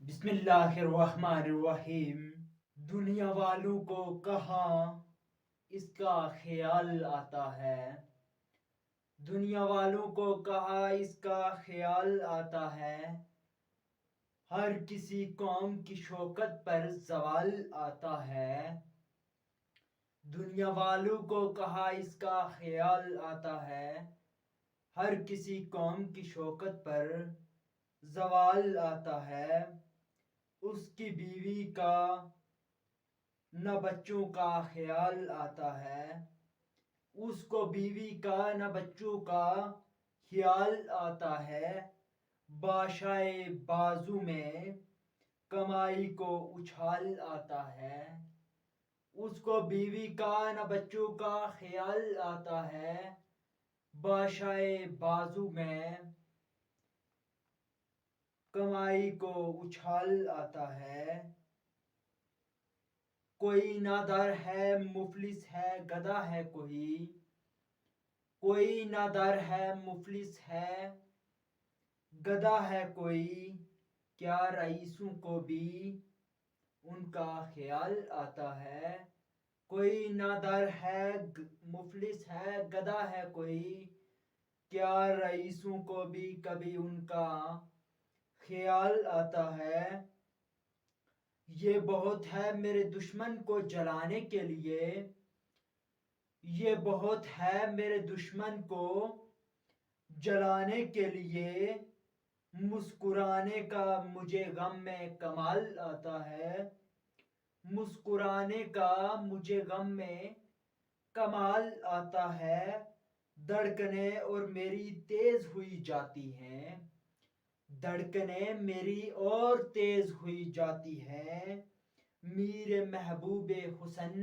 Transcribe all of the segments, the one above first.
بسم اللہ الرحمن الرحیم۔ دنیا والوں کو کہاں اس کا خیال آتا ہے، دنیا والوں کو کہاں اس کا خیال آتا ہے، ہر کسی قوم کی شوکت پر زوال آتا ہے۔ دنیا والوں کو کہاں اس کا خیال آتا ہے، ہر کسی قوم کی شوکت پر زوال آتا ہے۔ اس کی بیوی کا نہ بچوں کا خیال آتا ہے، اس کو بیوی کا نہ بچوں کا خیال آتا ہے۔ بادشاہ بازو میں کمائی کو اچھال آتا ہے، اس کو بیوی کا نہ بچوں کا خیال آتا ہے۔ بادشاہ بازو میں کمائی کو اچھال آتا ہے۔ کوئی نادر ہے مفلس ہے گدھا ہے کوئی نادر ہے مفلس ہے گدھا ہے کوئی، کیا رئیسوں کو بھی ان کا خیال آتا ہے۔ کوئی نادر ہے مفلس ہے گدھا ہے کوئی، کیا رئیسوں کو بھی کبھی ان کا خیال آتا ہے۔ یہ بہت ہے میرے دشمن کو جلانے کے لیے، یہ بہت ہے میرے دشمن کو جلانے کے لیے، مسکرانے کا مجھے غم میں کمال آتا ہے۔ مسکرانے کا مجھے غم میں کمال آتا ہے۔ دھڑکنیں اور میری تیز ہوئی جاتی ہیں، دھڑکنیں میری اور تیز ہوئی جاتی ہیں۔ میر محبوب حسن،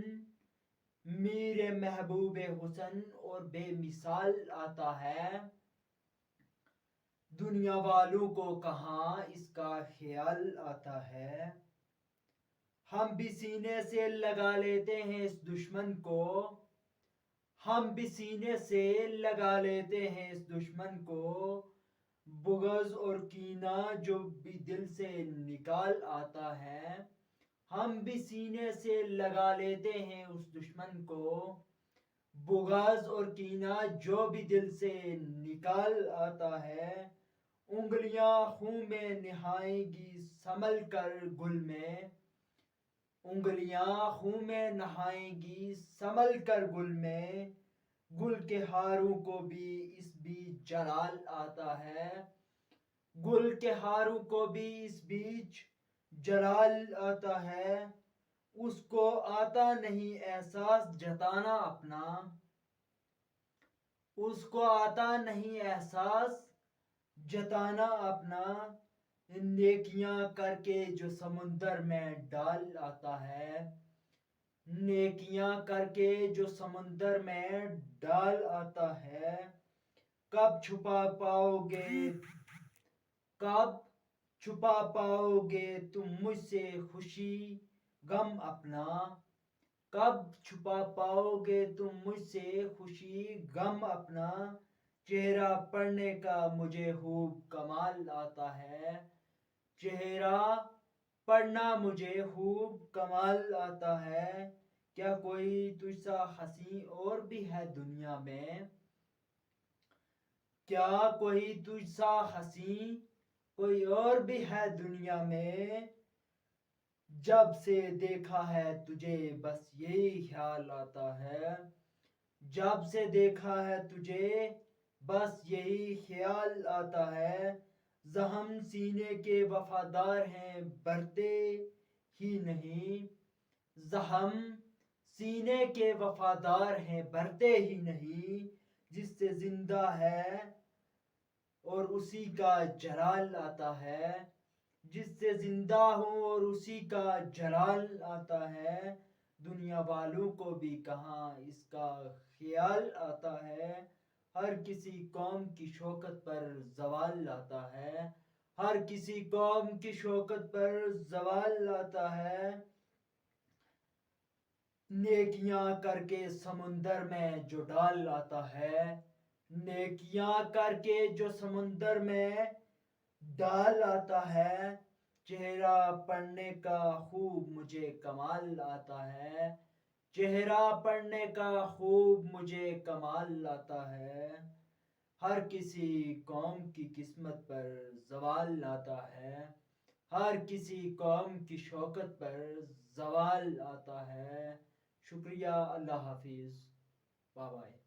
میر محبوب حسن اور بے مثال آتا ہے۔ دنیا والوں کو کہاں اس کا خیال آتا ہے۔ ہم بھی سینے سے لگا لیتے ہیں اس دشمن کو، ہم بھی سینے سے لگا لیتے ہیں اس دشمن کو، بغض اور کینہ جو بھی دل سے نکال آتا ہے۔ ہم بھی سینے سے لگا لیتے ہیں اس دشمن کو، بغض اور کینہ جو بھی دل سے نکال آتا ہے۔ انگلیاں خون میں نہائیں گی سنبھل کر گل میں، انگلیاں خون میں نہائیں گی سنبھل کر گل میں، گل کے ہاروں کو بھی اس بیچ جلال آتا ہے۔ گل کے ہاروں کو بھی اس بیچ جلال آتا ہے۔ اس کو آتا نہیں احساس جتانا اپنا، اس کو آتا نہیں احساس جتانا اپنا، نیکیاں کر کے جو سمندر میں ڈال آتا ہے، نیکیاں کر کے جو سمندر میں ڈال آتا ہے۔ کب چھپا پاؤ گے، کب چھپا پاؤ گے تم مجھ سے خوشی غم اپنا، کب چھپا پاؤ گے تم مجھ سے خوشی غم اپنا، چہرہ پڑھنے کا مجھے خوب کمال آتا ہے، چہرہ پڑھنا مجھے خوب کمال آتا ہے۔ کیا کوئی تجھ سا حسین اور بھی ہے دنیا میں، کیا کوئی تجھ سا حسین کوئی اور بھی ہے دنیا میں، جب سے دیکھا ہے تجھے بس یہی خیال آتا ہے، جب سے دیکھا ہے تجھے بس یہی خیال آتا ہے۔ زخم سینے کے وفادار ہیں بھرتے ہی نہیں، زخم سینے کے وفادار ہیں بھرتے ہی نہیں، جس سے زندہ ہے اور اسی کا جلال آتا ہے، جس سے زندہ ہوں اور اسی کا جلال آتا ہے۔ دنیا والوں کو بھی کہاں اس کا خیال آتا ہے، ہر کسی قوم کی شوکت پر زوال آتا ہے، ہر کسی قوم کی شوکت پر زوال آتا ہے۔ نیکیاں کر کے سمندر میں جو ڈال آتا ہے، نیکیاں کر کے جو سمندر میں ڈال آتا ہے، چہرہ پڑھنے کا خوب مجھے کمال آتا ہے، چہرہ پڑھنے کا خوب مجھے کمال آتا ہے، ہر کسی قوم کی قسمت پر زوال آتا ہے، ہر کسی قوم کی شوکت پر زوال آتا ہے۔ شکریہ، اللہ حافظ، بائے بائے۔